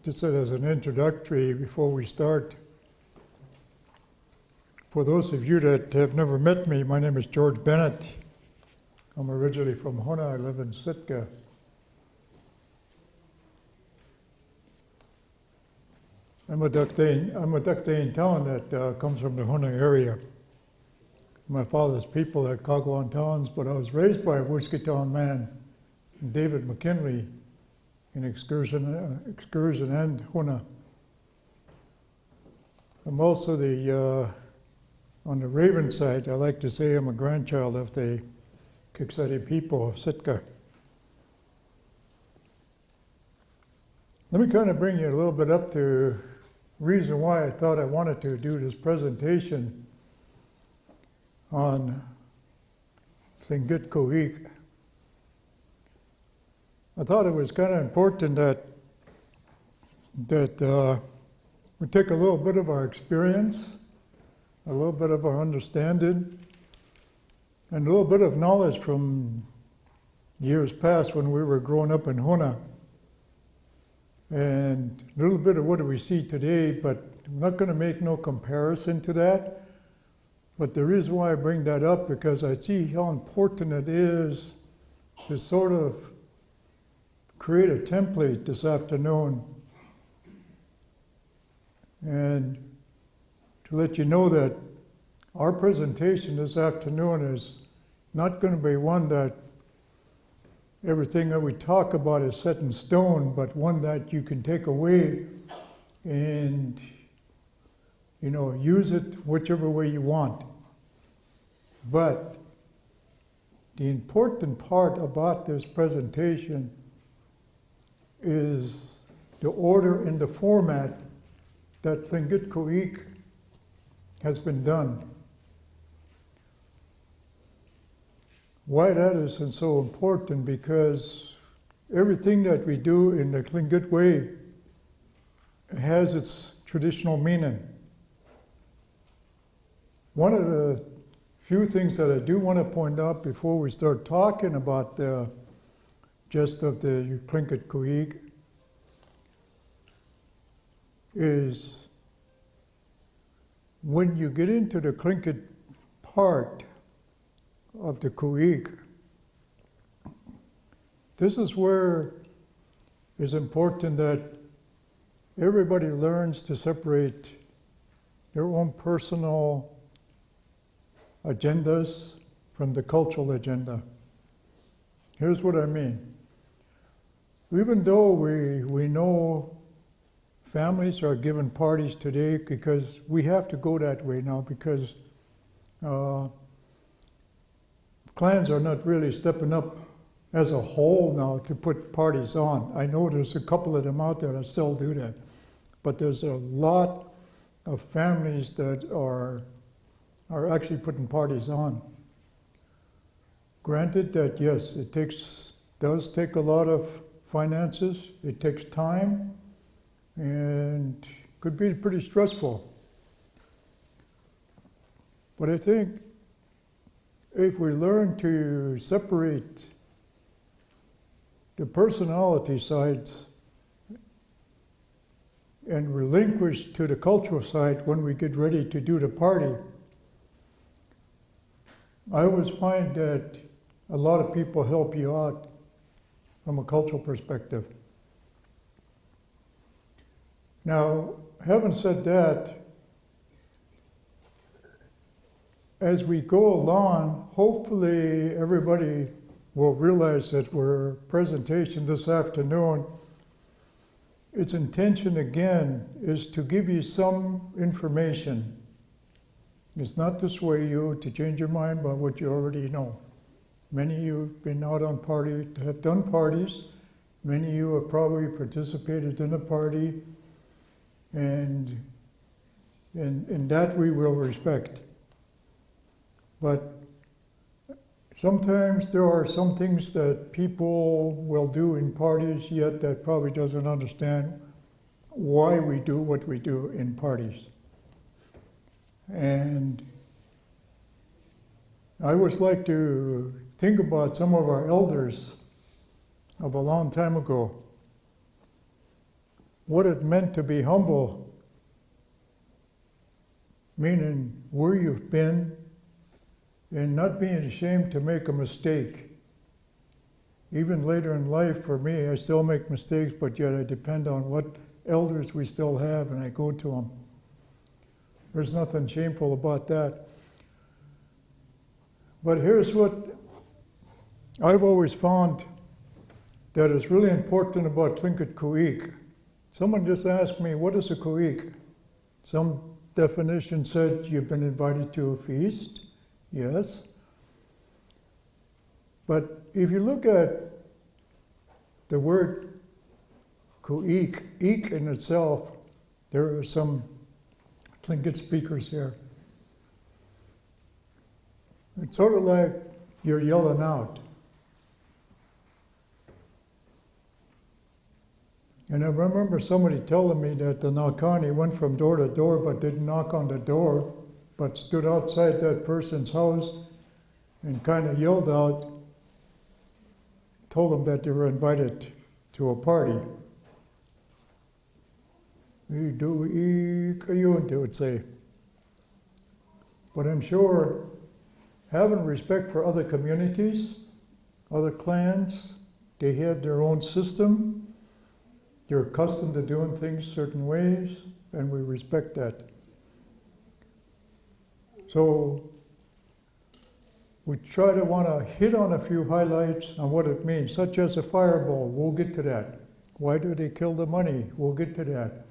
just as an introductory before we start, for those of you that have never met me, my name is George Bennett. I'm originally from Huna. I live in Sitka. I'm a Dukdean town that comes from the Huna area. My father's people are Kagwan towns, but I was raised by a Wiskitown man, David McKinley, in Excursion and Huna. I'm also on the Raven side, I like to say I'm a grandchild of the Kiksati people of Sitka. Let me kind of bring you a little bit up to the reason why I thought I wanted to do this presentation on Tlingit khu.éex. I thought it was kind of important that we take a little bit of our experience, a little bit of our understanding, and a little bit of knowledge from years past when we were growing up in Huna, and a little bit of what we see today, but I'm not going to make no comparison to that. But the reason why I bring that up, because I see how important it is to sort of create a template this afternoon and to let you know that our presentation this afternoon is not going to be one that everything that we talk about is set in stone, but one that you can take away and use it whichever way you want. But the important part about this presentation is the order and the format that Tlingit khu.éex has been done. Why that is so important, because everything that we do in the Tlingit way has its traditional meaning. One of the few things that I do want to point out before we start talking about the gist of the Tlingit khu.éex is when you get into the Tlingit part of the khu.éex, this is where it's important that everybody learns to separate their own personal agendas from the cultural agenda. Here's what I mean. Even though we know families are given parties today, because we have to go that way now, because clans are not really stepping up as a whole now to put parties on. I know there's a couple of them out there that still do that, but there's a lot of families that are actually putting parties on. Granted that, yes, it does take a lot of finances, it takes time, and could be pretty stressful. But I think if we learn to separate the personality sides and relinquish to the cultural side when we get ready to do the party, I always find that a lot of people help you out from a cultural perspective. Now, having said that, as we go along, hopefully everybody will realize that our presentation this afternoon, its intention again is to give you some information. It's not to sway you to change your mind by what you already know. Many of you have been out on party, have done parties. Many of you have probably participated in a party, and that we will respect. But sometimes there are some things that people will do in parties yet that probably doesn't understand why we do what we do in parties. And I always like to think about some of our elders of a long time ago. what it meant to be humble, meaning where you've been, and not being ashamed to make a mistake. Even later in life, for me, I still make mistakes, but yet I depend on what elders we still have, and I go to them. There's nothing shameful about that. But here's what I've always found that is really important about Tlingit khu.éex. Someone just asked me, what is a khu.éex? Some definition said you've been invited to a feast. Yes. But if you look at the word khu.éex, éex in itself, there are some Tlingit speakers here. It's sort of like you're yelling out. And I remember somebody telling me that the Nakani went from door to door but didn't knock on the door, but stood outside that person's house and kind of yelled out, told them that they were invited to a party. They would say. But I'm sure having respect for other communities, other clans, they have their own system. They're accustomed to doing things certain ways, and we respect that. So we try to want to hit on a few highlights on what it means, such as a fireball. We'll get to that. Why do they kill the money? We'll get to that.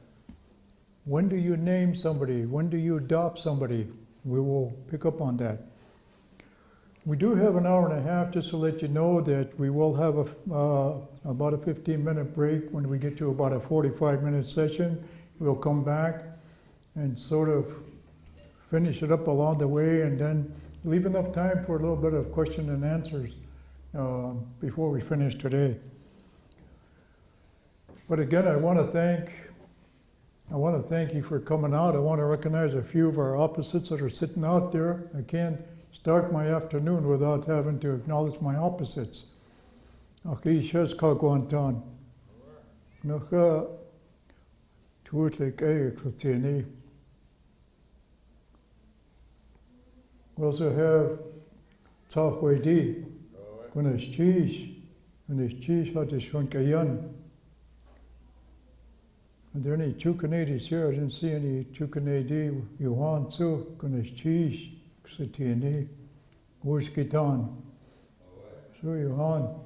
When do you name somebody? When do you adopt somebody? We will pick up on that. We do have an hour and a half, just to let you know that we will have about a 15-minute break. When we get to about a 45-minute session, we'll come back and sort of finish it up along the way, and then leave enough time for a little bit of question and answers before we finish today. But again, I want to thank you for coming out. I want to recognize a few of our opposites that are sitting out there. I can't start my afternoon without having to acknowledge my opposites. We also have Tlingit, Are there any Chukanadis here? I didn't see any Chukanadi. Yuhan too, Kunishchish, Ksatini, Wurskitan. So Yuhan,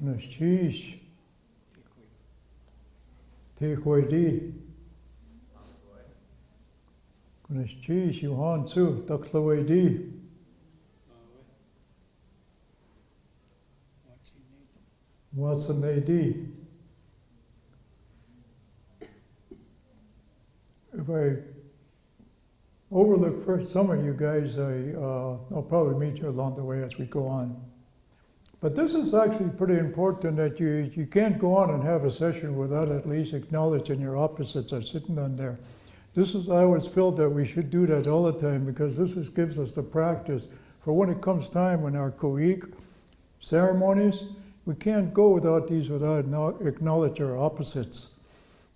Kunishchish, Tehuidi, Kunishchish, Yuhan too, Takslawadi. Watsanadi. If I overlook for some of you guys, I'll probably meet you along the way as we go on. But this is actually pretty important, that you can't go on and have a session without at least acknowledging your opposites are sitting on there. I always felt that we should do that all the time, because this gives us the practice for when it comes time when our khu.éex ceremonies, we can't go without acknowledge our opposites.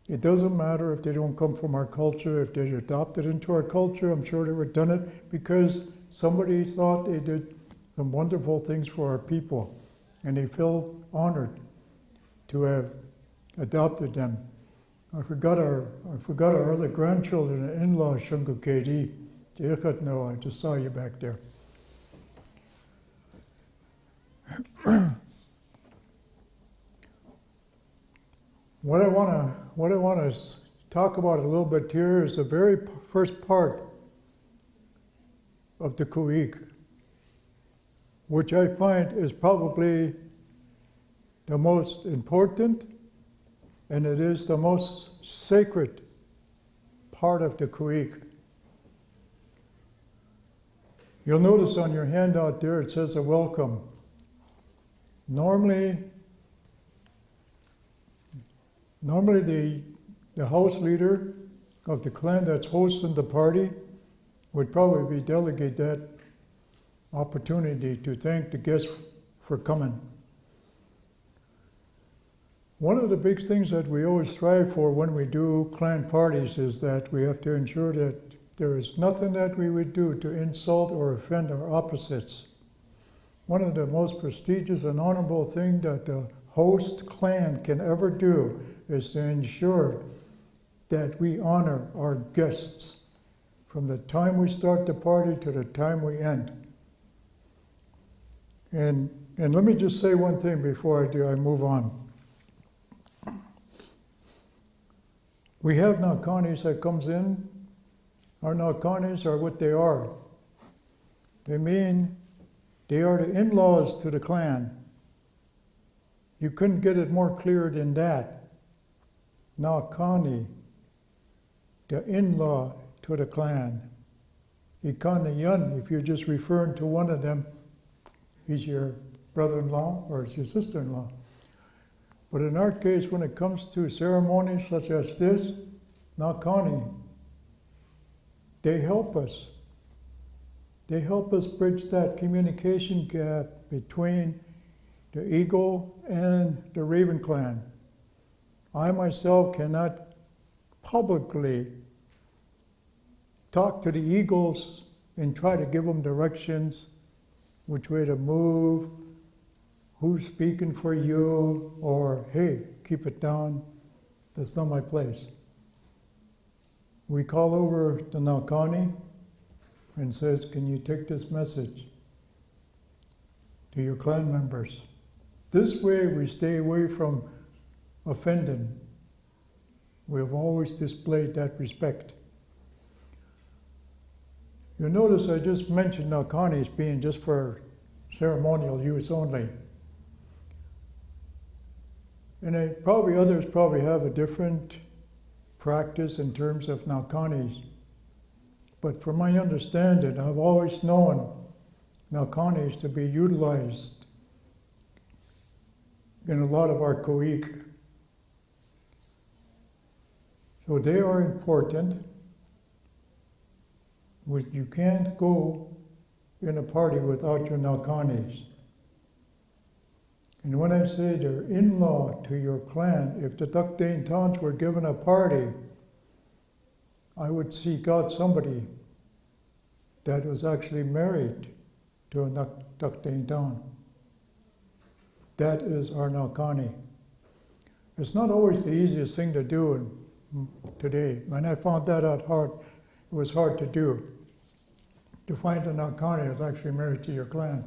It doesn't matter if they don't come from our culture, if they're adopted into our culture. I'm sure they were done it because somebody thought they did some wonderful things for our people, and they felt honored to have adopted them. I forgot our other grandchildren and in-laws, Shungu KD. No, I just saw you back there. What I want to talk about a little bit here is the very first part of the khu.éex, which I find is probably the most important, and it is the most sacred part of the khu.éex. You'll notice on your handout there it says a welcome. Normally the house leader of the clan that's hosting the party would probably delegate that opportunity to thank the guests for coming. One of the big things that we always strive for when we do clan parties is that we have to ensure that there is nothing that we would do to insult or offend our opposites. One of the most prestigious and honorable things that the host clan can ever do is to ensure that we honor our guests from the time we start the party to the time we end. And let me just say one thing before I move on. We have Nakanis that comes in. Our Nakanis are what they are. They mean they are the in-laws to the clan. You couldn't get it more clear than that. Nakani, the in-law to the clan. Ikanayan, if you're just referring to one of them, he's your brother-in-law or it's your sister-in-law. But in our case, when it comes to ceremonies such as this, Nakani, they help us. They help us bridge that communication gap between the Eagle and the Raven clan. I myself cannot publicly talk to the Eagles and try to give them directions, which way to move, who's speaking for you, or hey, keep it down. That's not my place. We call over the Nakani and says, can you take this message to your clan members? This way we stay away from offending. We have always displayed that respect. You'll notice I just mentioned Nakanis being just for ceremonial use only. And others probably have a different practice in terms of Nakanis. But from my understanding, I've always known Nakanis to be utilized in a lot of our khu.éex. So they are important. You can't go in a party without your Nakanis. And when I say they're in-law to your clan, if the Tuckdane Towns were given a party, I would seek out somebody that was actually married to a Tuckdane Town. That is our Nakani. It's not always the easiest thing to do today. When I found that out hard, it was hard to do. To find a Nakani that's actually married to your clan.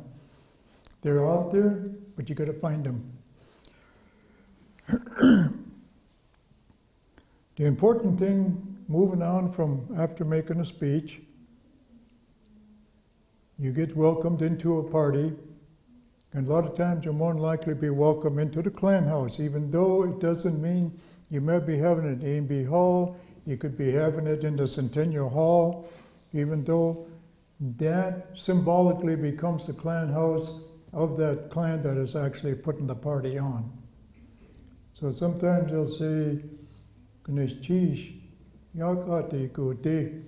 They're out there, but you gotta find them. The important thing, moving on from after making a speech, you get welcomed into a party, and a lot of times you're more than likely to be welcomed into the clan house, even though it doesn't mean you may be having it in A&B Hall, you could be having it in the Centennial Hall, even though that symbolically becomes the clan house of that clan that is actually putting the party on. So sometimes they'll say, "Knish yakati kuti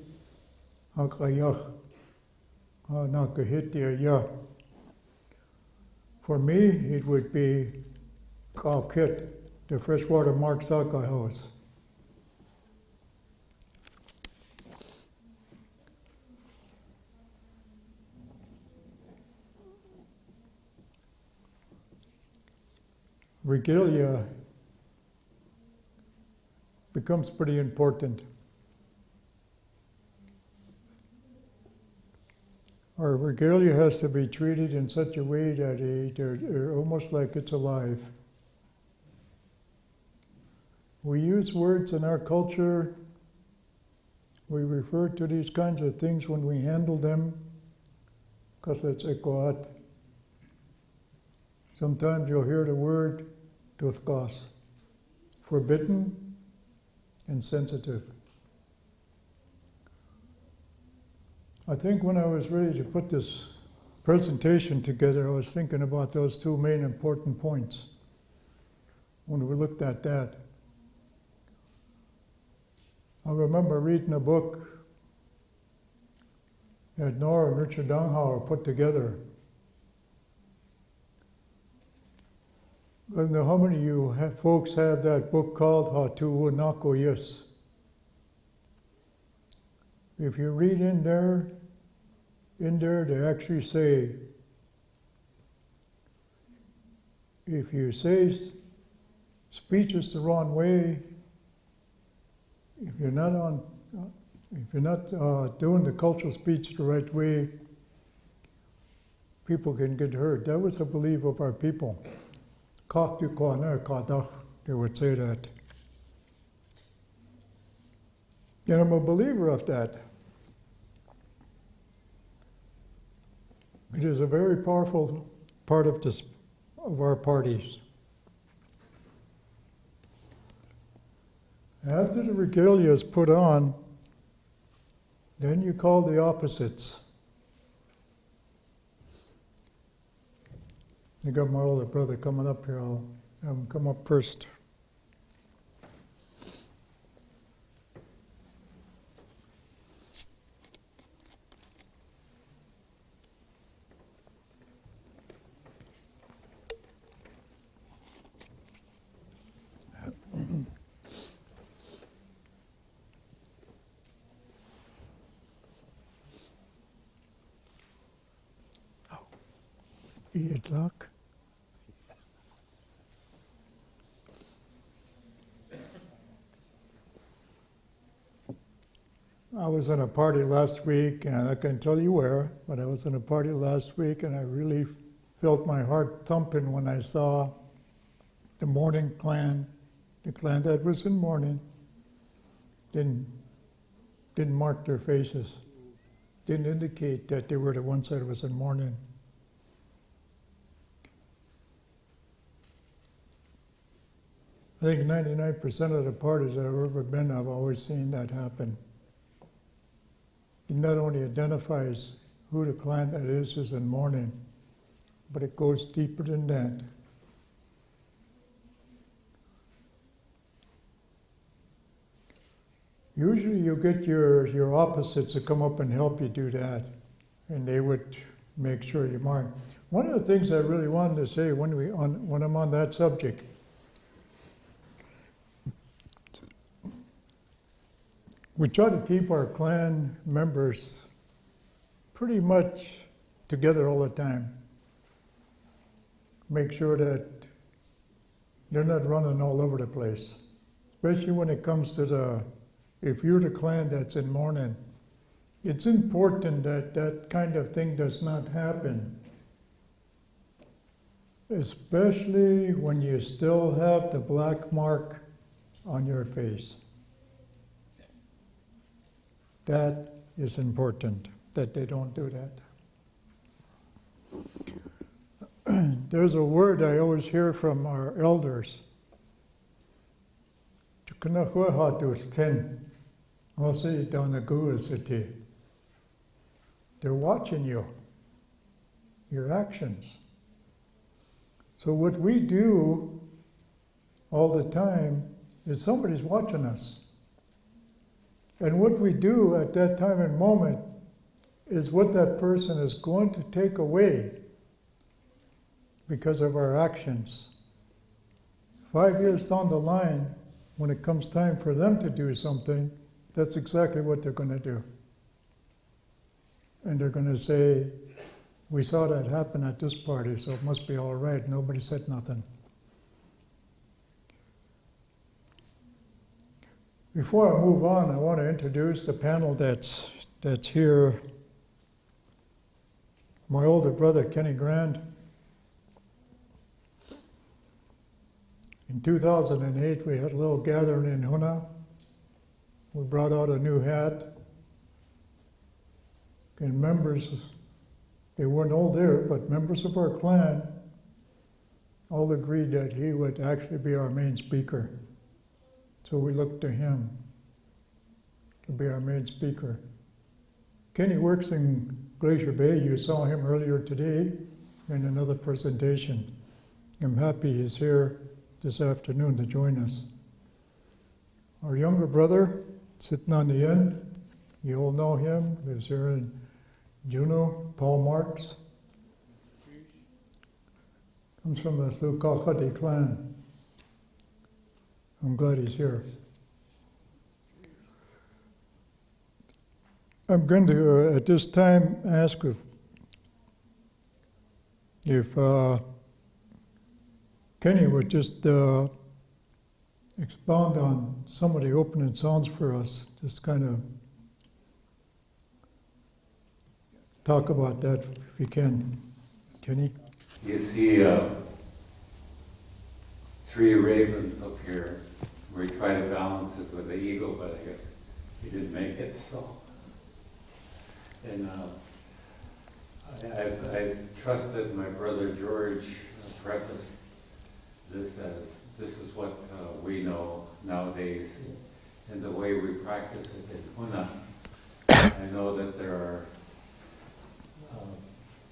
hakayach nakahitya." For me, it would be Kalkit, the freshwater Mark Saka house. Regalia becomes pretty important. Our regalia has to be treated in such a way that they're almost like it's alive. We use words in our culture, we refer to these kinds of things when we handle them, kasletsekoat. Sometimes you'll hear the word tuthkas, forbidden and sensitive. I think when I was ready to put this presentation together, I was thinking about those two main important points when we looked at that. I remember reading a book that Nora and Richard Donghauer put together. I don't know how many of you folks have that book called khu.éex. If you read in there they actually say, if you say speech is the wrong way, if you're not doing the cultural speech the right way, people can get hurt. That was a belief of our people. They would say that. And I'm a believer of that. It is a very powerful part of our parties. After the regalia is put on, then you call the opposites. I got my older brother coming up here. I'll have him come up first. Potlatch. I was in a party last week, and I can't tell you where, but I was in a party last week, and I really felt my heart thumping when I saw the mourning clan, the clan that was in mourning, didn't mark their faces, didn't indicate that they were the ones that was in mourning. I think 99% of the parties I've ever been, I've always seen that happen. It not only identifies who the clan that is in mourning, but it goes deeper than that. Usually you get your opposites to come up and help you do that, and they would make sure you mark. One of the things I really wanted to say when I'm on that subject, we try to keep our clan members pretty much together all the time. Make sure that they're not running all over the place, especially when it comes to if you're the clan that's in mourning. It's important that that kind of thing does not happen, especially when you still have the black mark on your face. That is important, that they don't do that. There's a word I always hear from our elders. They're watching you, your actions. So what we do all the time is somebody's watching us. And what we do at that time and moment is what that person is going to take away because of our actions. 5 years down the line, when it comes time for them to do something, that's exactly what they're going to do. And they're going to say, we saw that happen at this party, so it must be all right. Nobody said nothing. Before I move on, I want to introduce the panel that's here. My older brother, Kenny Grand. In 2008, we had a little gathering in Huna. We brought out a new hat. And members, they weren't all there, but members of our clan all agreed that he would actually be our main speaker. So we looked to him to be our main speaker. Kenny works in Glacier Bay. You saw him earlier today in another presentation. I'm happy he's here this afternoon to join us. Our younger brother, sitting on the end, you all know him, lives here in Juneau, Paul Marks. Comes from the Tlingit clan. I'm glad he's here. I'm going to, at this time, ask if Kenny would just expound on some of the opening sounds for us, just kind of talk about that if you can. Kenny? You see 3 ravens up here. We try to balance it with the eagle, but I guess he didn't make it, so. And I trust that my brother George prefaced this as, this is what we know nowadays, and the way we practice it in Huna. I know that there are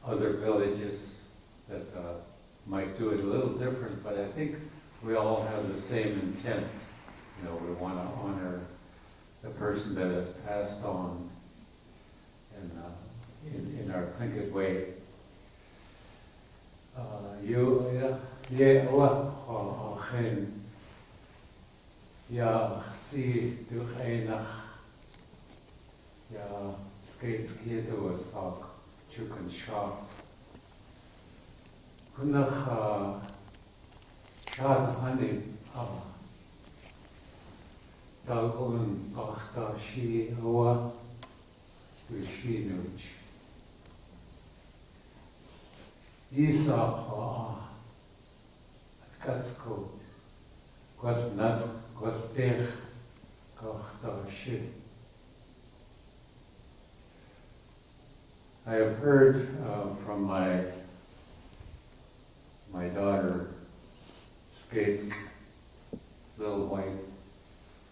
other villages that might do it a little different, but I think we all have the same intent. You know, we want to honor the person that has passed on in our Tlingit way. Chukan Shah. Kunach Shad Hani Dalgun Bachta Shi Oa Wishi Nuch. Isa Ha Katsko Quat Nats Quat Dech Gachta Shi. I have heard from my daughter, POTLACH, little white.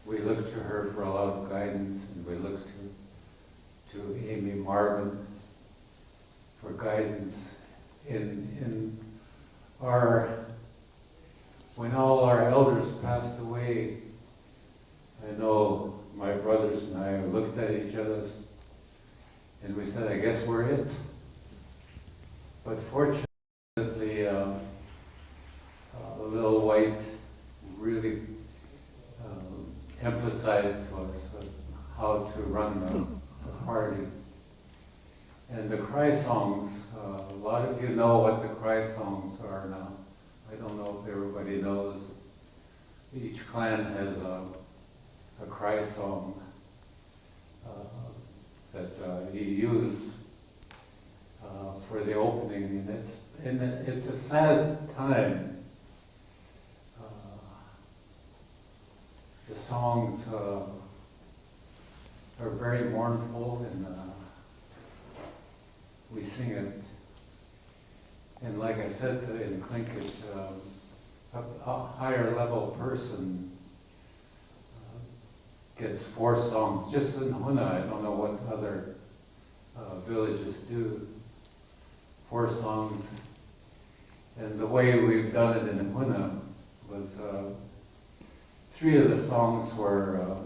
We look to her for a lot of guidance, and we look to Amy Marvin for guidance in our, when all our elders passed away. I know my brothers and I looked at each other and we said, I guess we're it. But fortunately, Little White really emphasized to us how to run the party. And the cry songs, a lot of you know what the cry songs are now. I don't know if everybody knows. Each clan has a cry song that you use for the opening, and it's a sad time. The songs are very mournful, and we sing it. And like I said in Tlingit, a higher level person gets 4 songs. Just in Huna, I don't know what other villages do. 4 songs. And the way we've done it in Huna was 3 of the songs were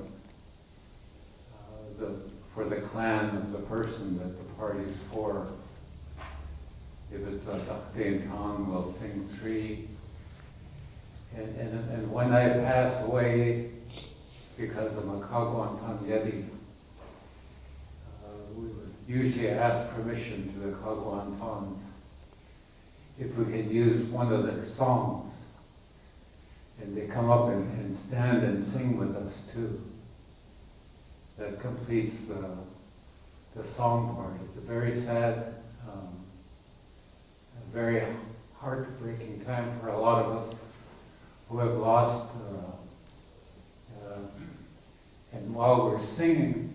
for the clan of the person that the party's for. If it's a Dakte Tong, we'll sing 3. And when I pass away, because of Makagwan Tanyedi, we would usually ask permission to the Kagwan Tons if we could use one of their songs. And they come up and stand and sing with us too. That completes the song part. It's a very sad, a very heartbreaking time for a lot of us who have lost. And while we're singing,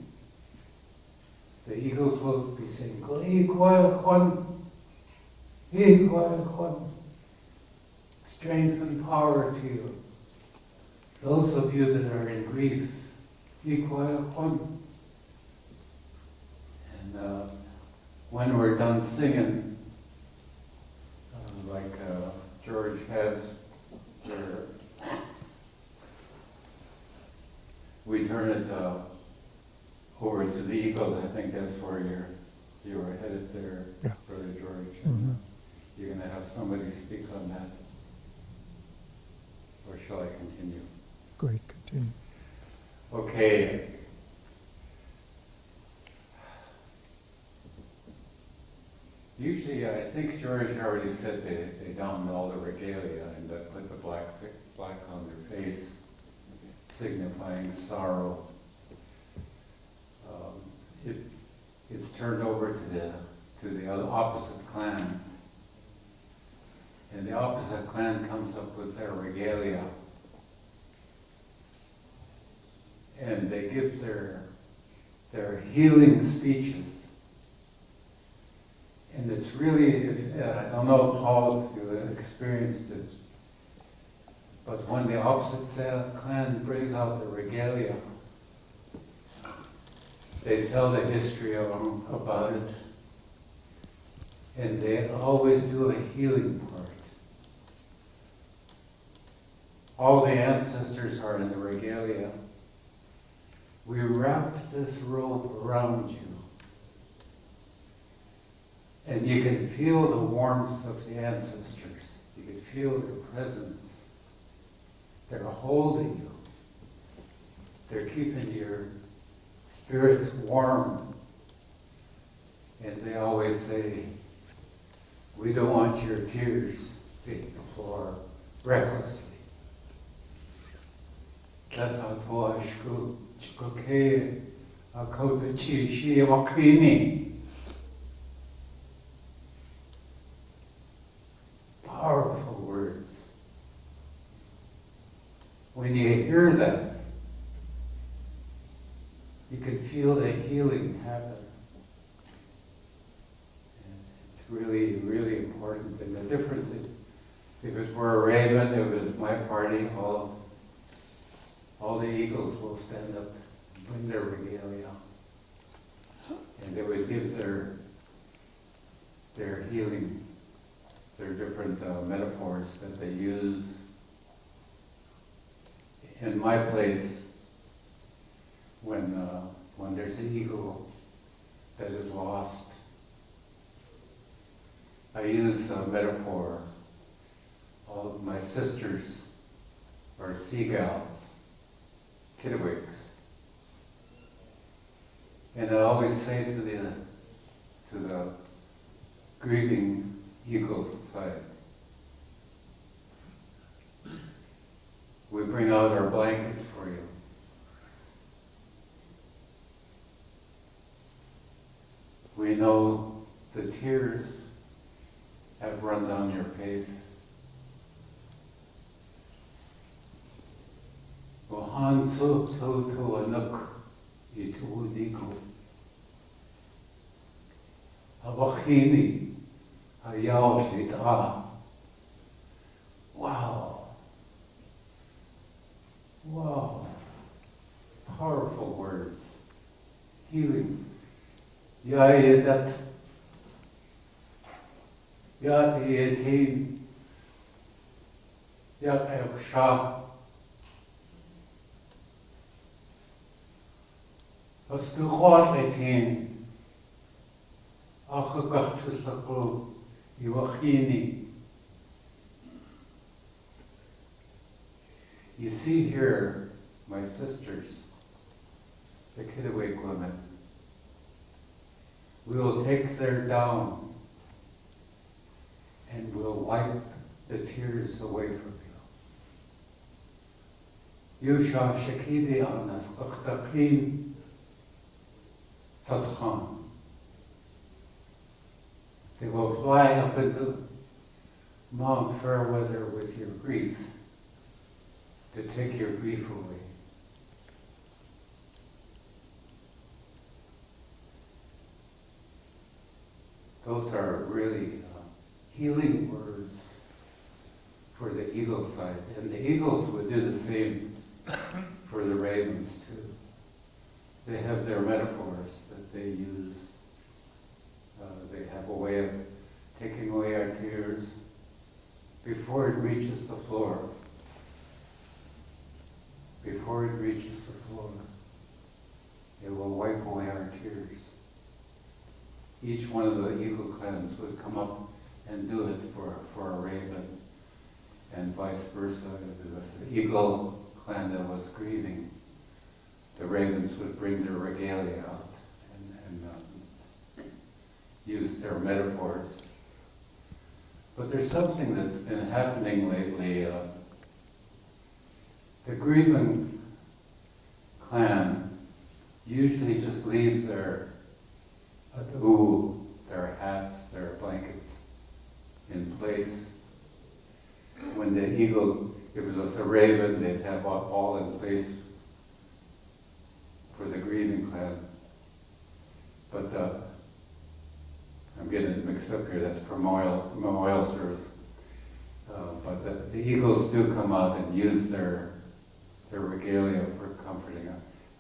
the eagles will be saying, strength and power to you. Those of you that are in grief, and when we're done singing, like George has, we turn it over to the eagles. I think that's where you were headed there, yeah. Brother George. Mm-hmm. You're going to have somebody speak on that? Or shall I continue? Go ahead, continue. Okay. Usually, I think George already said they downed all the regalia and put the black on their face, signifying sorrow. It's turned over to the other opposite clan, and the opposite clan comes up with their regalia, and they give their healing speeches. And it's really, I don't know, Paul, if you experienced it, but when the opposite clan brings out the regalia, they tell the history about it, and they always do a healing part. All the ancestors are in the regalia. We wrap this robe around you, and you can feel the warmth of the ancestors. You can feel their presence. They're holding you. They're keeping your spirits warm. And they always say, we don't want your tears to hit the floor recklessly. Powerful words. When you hear that, you can feel the healing happen. And it's really, really important. And the difference is, if it were a raven, it was my party, all the eagles will stand up and bring their regalia. And they would give their healing, their different metaphors that they use. In my place, when there's an eagle that is lost, I use a metaphor. All of my sisters are seagulls, kittiwakes. And I always say to the grieving eagles inside, we bring out our blankets for you. We know the tears have run down your face. Mohan so to anuk itu diku. Abachini hayaw shita. Wow. Wow. Powerful words. Healing. Yayedat. Yat yetin. Yat eksha. As tu God etin. Achagachtus lakro. Iwachini. You see here, my sisters, the Kittiwake women. We will take their down and we'll wipe the tears away from you. Yusha Shakidi Anas Akhtakin Satkhan. They will fly up into Mount Fairweather with your grief, to take your grief away. Those are really healing words for the eagle side. And the eagles would do the same for the ravens too. They have their metaphors that they use. They have a way of taking away our tears before it reaches the floor. Before it reaches the floor, it will wipe away our tears. Each one of the eagle clans would come up and do it for a raven, and vice versa. If it was an eagle clan that was grieving, the ravens would bring their regalia out and use their metaphors. But there's something that's been happening lately. The grieving clan usually just leave their atu, their hats, their blankets in place. When the eagle, if it was a raven, they'd have all in place for the grieving clan. But I'm getting it mixed up here, that's for memorial service. But the eagles do come out and use their regalia for comforting.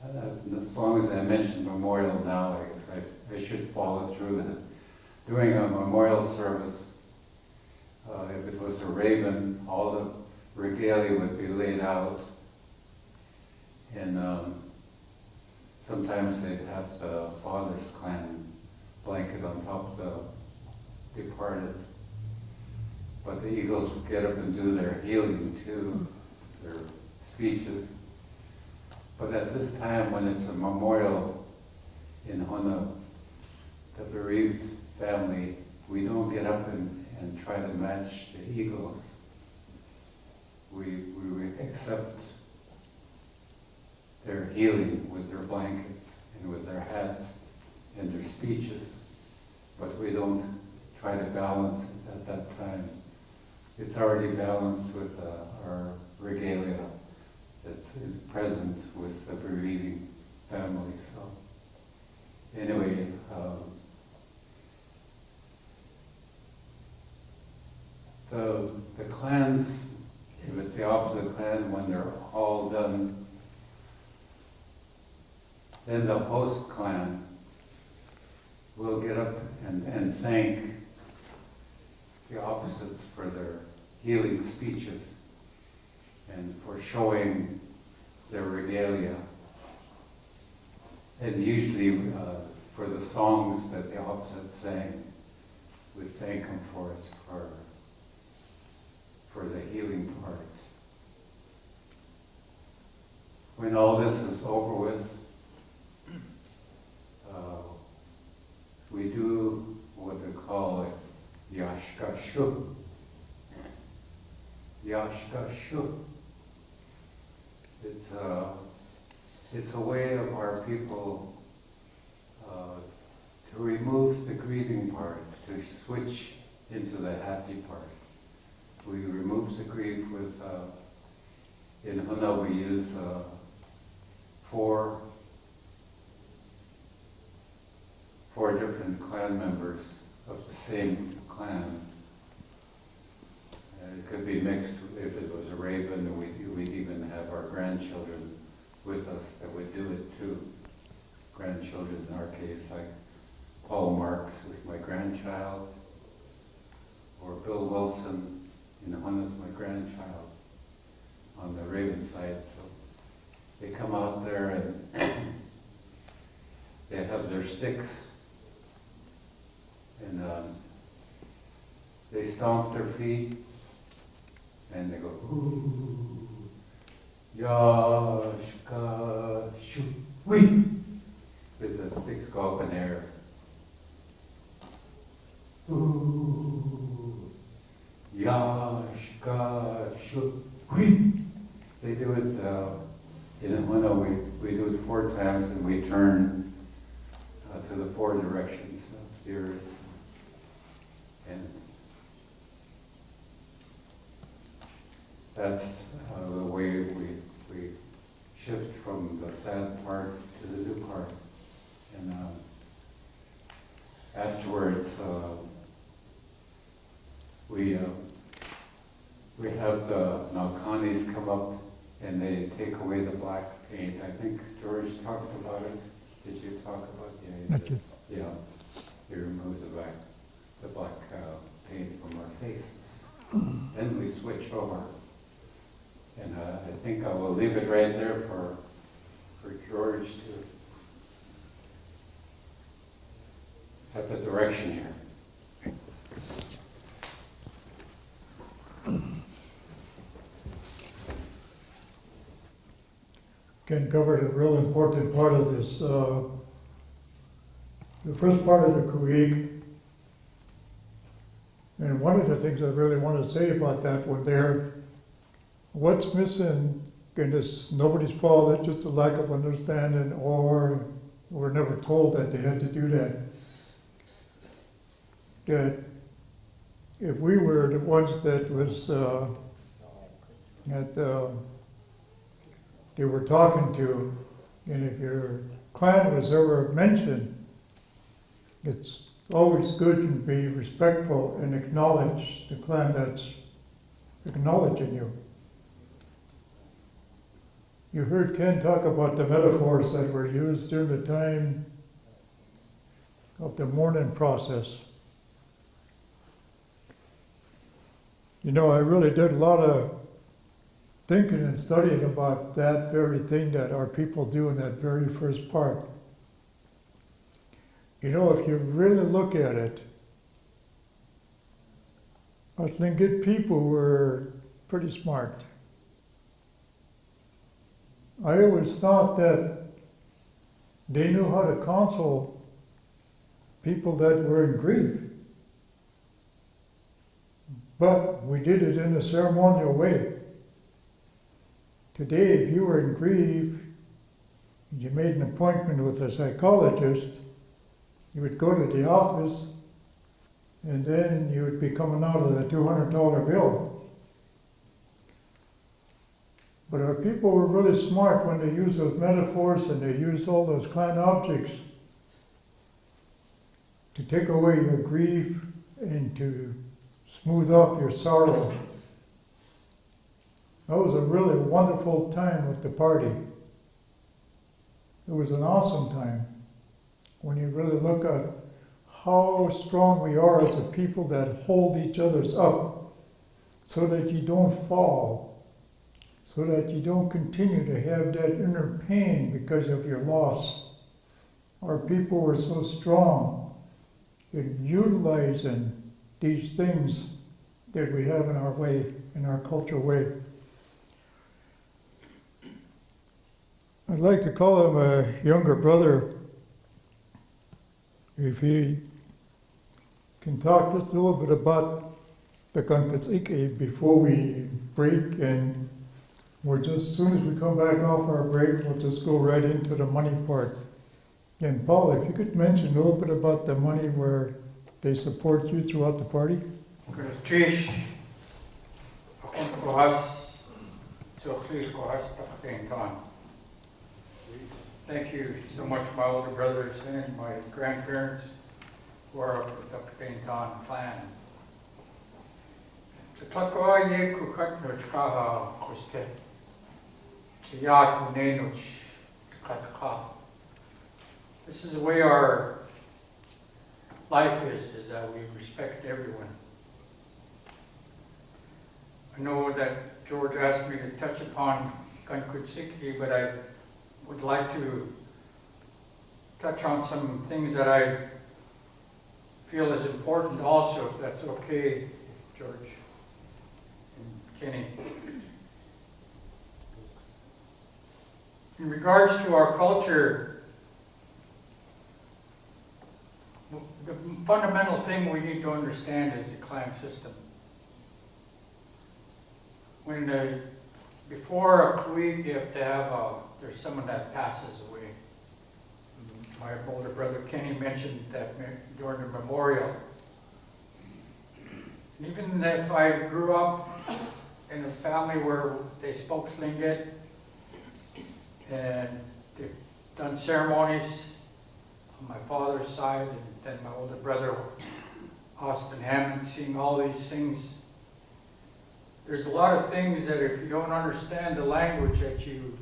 As long as I mention memorial now, I guess I should follow through that. During a memorial service, if it was a raven, all the regalia would be laid out, and sometimes they'd have the father's clan blanket on top of the departed. But the eagles would get up and do their healing too, their speeches. But at this time, when it's a memorial in Hona, the bereaved family, we don't get up and try to match the eagles. We accept their healing with their blankets and with their hats and their speeches, but we don't try to balance it at that time. It's already balanced with our regalia that's present with the bereaving family. So anyway, the clans, if it's the opposite clan, when they're all done, then the host clan will get up and thank the opposites for their healing speeches and for showing their regalia. And usually for the songs that the opposites sang, we thank them for it, for the healing part. When all this is over with, we do what they call it yashkashu. Yashkashu. It's a way of our people to remove the grieving part, to switch into the happy part. We remove the grief with, in Huna we use four different clan members of the same clan. It could be mixed. If it was a raven, we'd even have our grandchildren with us that would do it too. Grandchildren in our case, like Paul Marks is my grandchild, or Bill Wilson in Huna is my grandchild on the raven side. So they come out there and they have their sticks and they stomp their feet and they go, ooh, yashka shu, wee, with the sticks go up in air. Ooh, yashka shu, wee. They do it in Huna, we do it 4 times and we turn to the 4 directions of the earth. And that's the way we shift from the sad parts to the new part. And afterwards, we have the Nalkanis come up and they take away the black paint. I think George talked about it. Did you talk about it? Not yet. Yeah, they remove the black paint from our faces. Then we switch over. And I think I will leave it right there for George to set the direction here. Ken covered a real important part of this. The first part of the khu.éex, and one of the things I really want to say about that one there, what's missing, and it's nobody's fault, it's just a lack of understanding, or we're never told that they had to do that. That if we were the ones that was, they were talking to, and if your clan was ever mentioned, it's always good to be respectful and acknowledge the clan that's acknowledging you. You heard Ken talk about the metaphors that were used during the time of the mourning process. You know, I really did a lot of thinking and studying about that very thing that our people do in that very first part. You know, if you really look at it, our Tlingit people were pretty smart. I always thought that they knew how to counsel people that were in grief. But we did it in a ceremonial way. Today, if you were in grief, you made an appointment with a psychologist, you would go to the office, and then you would be coming out of the $200 bill. But our people were really smart when they used those metaphors and they used all those clan objects to take away your grief and to smooth off your sorrow. That was a really wonderful time with the party. It was an awesome time when you really look at how strong we are as a people that hold each other's up so that you don't fall, so that you don't continue to have that inner pain because of your loss. Our people were so strong in utilizing these things that we have in our way, in our cultural way. I'd like to call him a younger brother, if he can talk just a little bit about the khu.éex before we break, and we're just, as soon as we come back off our break, we'll just go right into the money part. And Paul, if you could mention a little bit about the money where they support you throughout the party. Thank you so much, my older brothers and my grandparents who are of the Pintan clan. This is the way our life is that we respect everyone. I know that George asked me to touch upon khu.éex, but I would like to touch on some things that I feel is important also, if that's okay, George and Kenny. In regards to our culture, the fundamental thing we need to understand is the clan system. Before a khu.éex, you have to have there's someone that passes away. My older brother Kenny mentioned that during the memorial. And even if I grew up in a family where they spoke Tlingit and they've done ceremonies on my father's side, and then my older brother Austin Hammond, seeing all these things, there's a lot of things that if you don't understand the language that you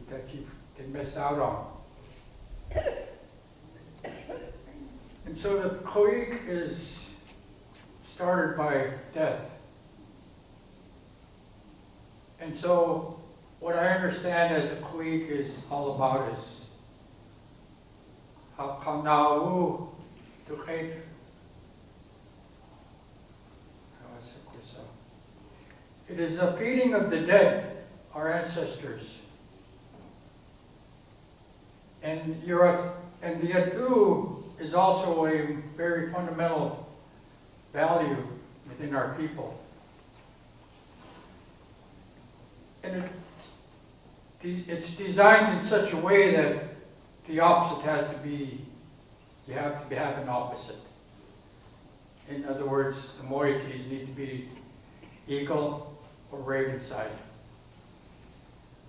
can miss out on. And so the khu.éex is started by death. And so what I understand as the khu.éex is all about is how it is a feeding of the dead, our ancestors. And and the adu is also a very fundamental value within our people. And it's designed in such a way that the opposite has to be, you have to have an opposite. In other words, the moieties need to be eagle or raven side,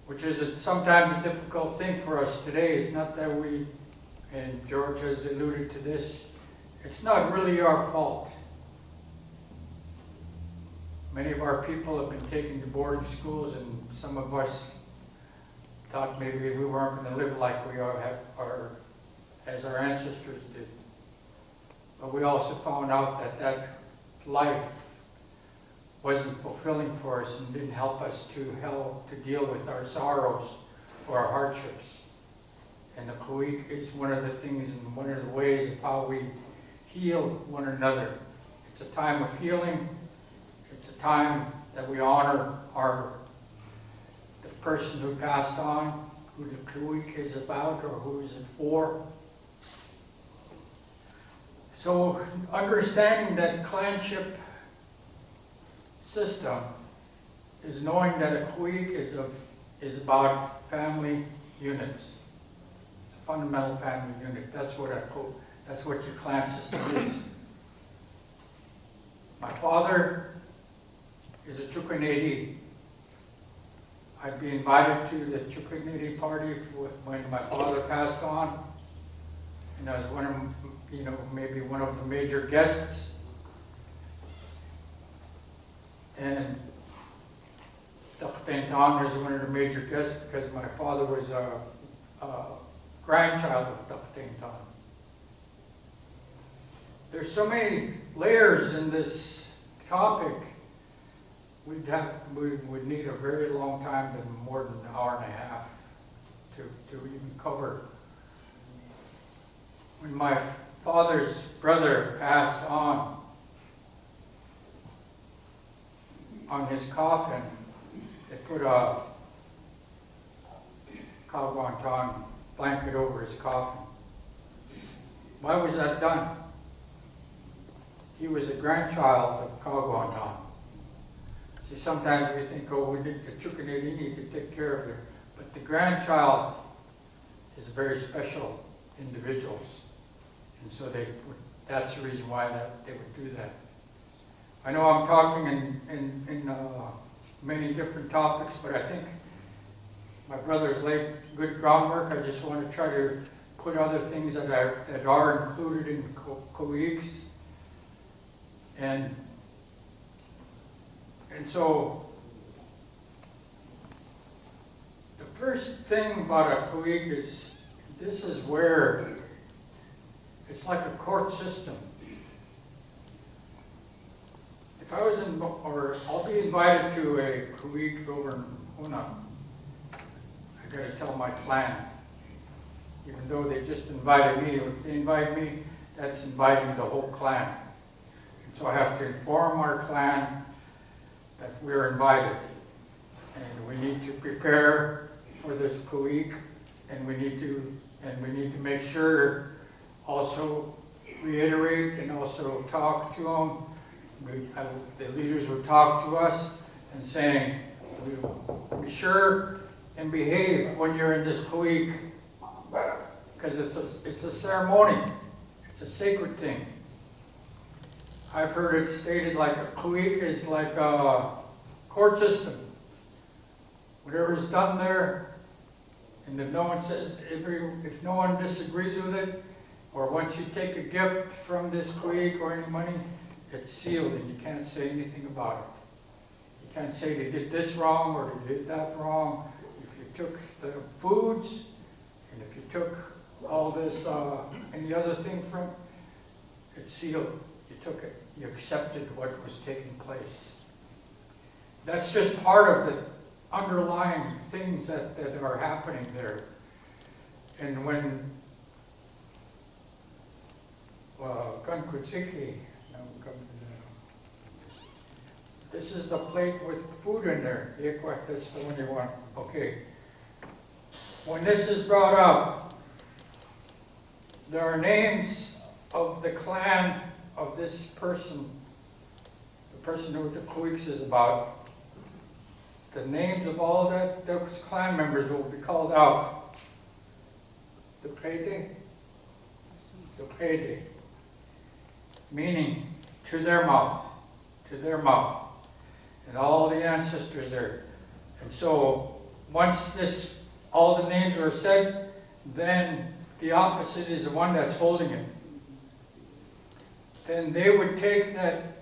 which is sometimes a difficult thing for us today. It's not that we, and George has alluded to this, it's not really our fault. Many of our people have been taken to boarding schools, and some of us thought maybe we weren't going to live like we as our ancestors did. But we also found out that that life wasn't fulfilling for us and didn't help us to deal with our sorrows or our hardships. And the khu.éex is one of the things and one of the ways of how we heal one another. It's a time of healing. It's a time that we honor the person who passed on, who the khu.éex is about or who is it for. So understanding that clanship system is knowing that a khu.éex is about family units. It's a fundamental family unit. That's what your clan system is. My father is a Chukanedi. I'd be invited to the Chukanedi party when my father passed on, and I was maybe one of the major guests. And Tlingit was one of the major guests because my father was a grandchild of Tlingit. There's so many layers in this topic. We would need a very long time, more than an hour and a half, to even cover. When my father's brother passed on his coffin, they put a Kagwantan blanket over his coffin. Why was that done? He was a grandchild of Kagwantan. See, sometimes we think, oh, we need the Chukanedi need to take care of it. But the grandchild is very special individuals. And so that's the reason why they would do that. I know I'm talking in many different topics, but I think my brother's laid good groundwork. I just want to try to put other things that are included in khu.éex. And so the first thing about a khu.éex is this is where it's like a court system. If I was I'll be invited to a khu.éex over in Huna, I got to tell my clan. Even though they just invited me, if they invite me, that's inviting the whole clan. And so I have to inform our clan that we're invited, and we need to prepare for this khu.éex, and we need to make sure, also reiterate and also talk to them. The leaders would talk to us and saying, be sure and behave when you're in this khu.éex, because it's a ceremony, it's a sacred thing. I've heard it stated like a khu.éex is like a court system. Whatever's done there, and if no one disagrees with it, or once you take a gift from this khu.éex or any money, it's sealed and you can't say anything about it. You can't say they did this wrong or they did that wrong. If you took the foods, and if you took all this, any other thing from, it's sealed. You took it. You accepted what was taking place. That's just part of the underlying things that are happening there. And when this is the plate with food in there. That's the one you want. Okay. When this is brought up, there are names of the clan of this person, the person who the khu.éex is about. The names of all those clan members will be called out. The Pede, meaning to their mouth, and all the ancestors there. And so once all the names are said, then the opposite is the one that's holding it. Then they would take that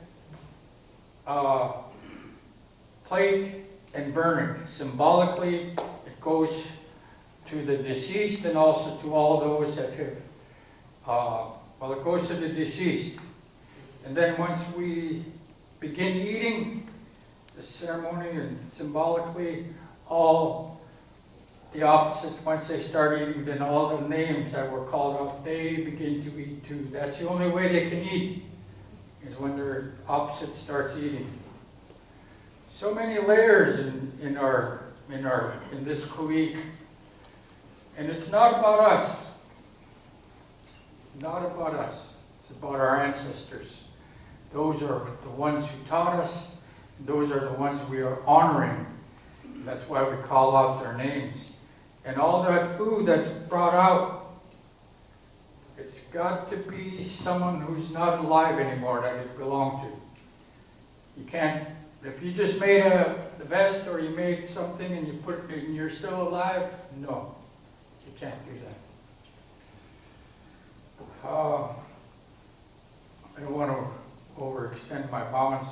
plate and burn it. Symbolically, it goes to the deceased and also to all those that have, well, it goes to the deceased. And then once we begin eating, the ceremony and symbolically, all the opposites, once they start eating, then all the names that were called out, they begin to eat too. That's the only way they can eat, is when their opposite starts eating. So many layers in this khu.éex. And it's not about us. Not about us. It's about our ancestors. Those are the ones who taught us. Those are the ones we are honoring. That's why we call out their names. And all that food that's brought out, it's got to be someone who's not alive anymore that it belonged to. You can't, if you just made the vest or you made something and you put it and you're still alive, no, you can't do that. I don't want to overextend my bounds.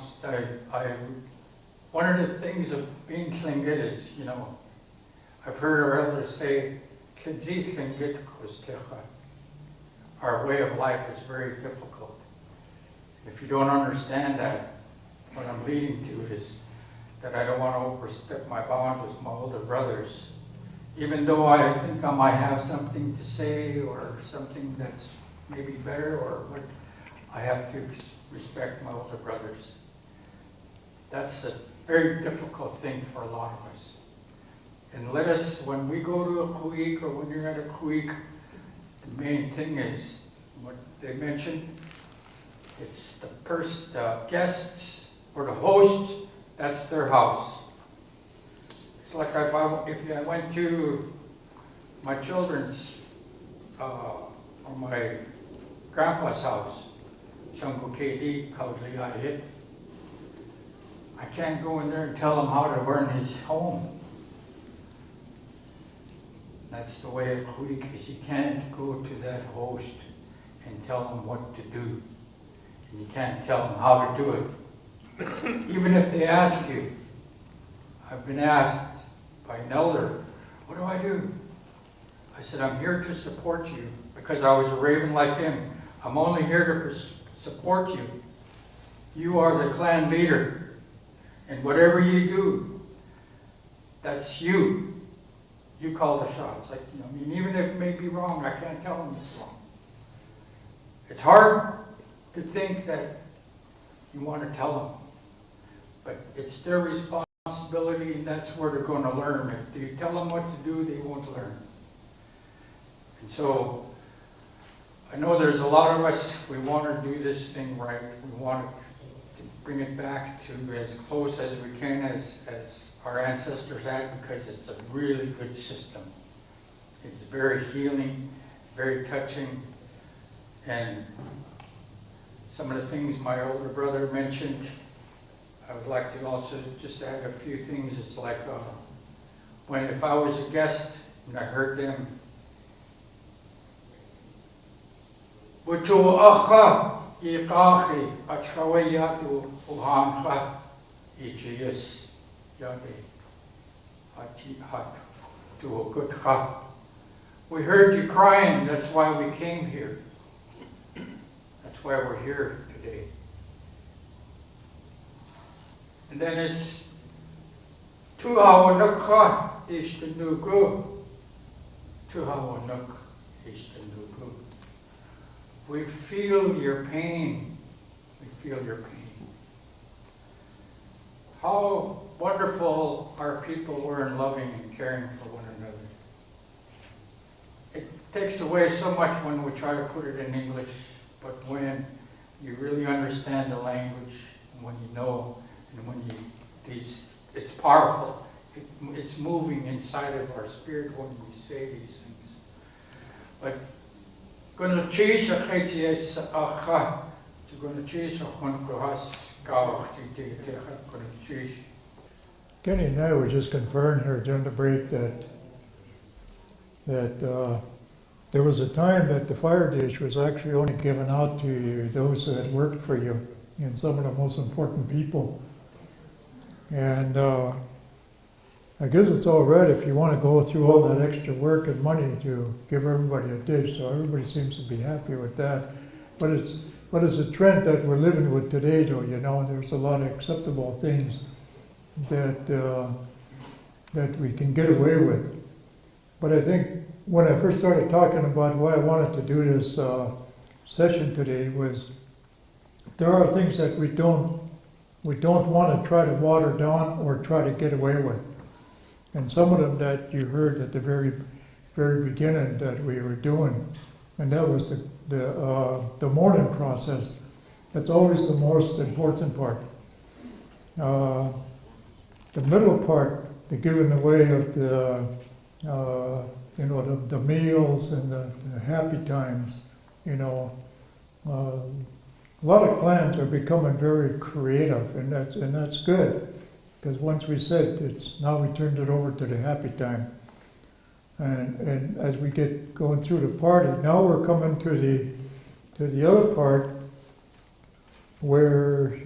One of the things of being Tlingit is, you know, I've heard our elders say, Tlingit. Our way of life is very difficult. If you don't understand that, what I'm leading to is that I don't want to overstep my bounds with my older brothers. Even though I think I might have something to say or something that's maybe better or what, I have to respect my older brothers. That's a very difficult thing for a lot of us. And let us, when we go to a khu.éex or when you're at a khu.éex, the main thing is what they mentioned. It's the guests or the hosts, that's their house. It's like if I went to my children's or my grandpa's house, I can't go in there and tell him how to run his home. That's the way of khu.éex is. You can't go to that host and tell him what to do. And you can't tell him how to do it. Even if they ask you. I've been asked by an elder, what do I do? I said, I'm here to support you because I was a raven like him. I'm only here to support you. You are the clan leader. And whatever you do, that's you. You call the shots. Like, you know, I mean, even if it may be wrong, I can't tell them it's wrong. It's hard to think that you want to tell them, but it's their responsibility, and that's where they're going to learn. If you tell them what to do, they won't learn. And so, I know there's a lot of us, we want to do this thing right. We want to bring it back to as close as we can as our ancestors had, because it's a really good system. It's very healing, very touching, and some of the things my older brother mentioned, I would like to also just add a few things. It's like if I was a guest and I heard them, we heard you crying, that's why we came here. That's why we're here today. And then it's Tuhawanukha Ishtanuku. Tuhawanuk Ishtanuku. We feel your pain. We feel your pain. How wonderful our people were in loving and caring for one another. takes away so much when we try to put it in English, but when you really understand the language, and when you know, and when it's powerful. It's moving inside of our spirit when we say these things. But gonna choose a KTS aha to gonna choose a one cross gonna choose. Kenny and I were just conferring here during the break that there was a time that the fire dish was actually only given out to those that had worked for you and some of the most important people. And I guess it's all right if you want to go through all that extra work and money to give everybody a dish, so everybody seems to be happy with that. But it's a trend that we're living with today, though, you know, there's a lot of acceptable things that we can get away with. But I think when I first started talking about why I wanted to do this session today was there are things that we don't want to try to water down or try to get away with. And some of them that you heard at the very beginning that we were doing, and that was the mourning process. That's always the most important part. The middle part, the giving away of the the meals and the happy times, you know. A lot of clans are becoming very creative, and that's good. Because once we said now we turned it over to the happy time. And as we get going through the party, now we're coming to the other part where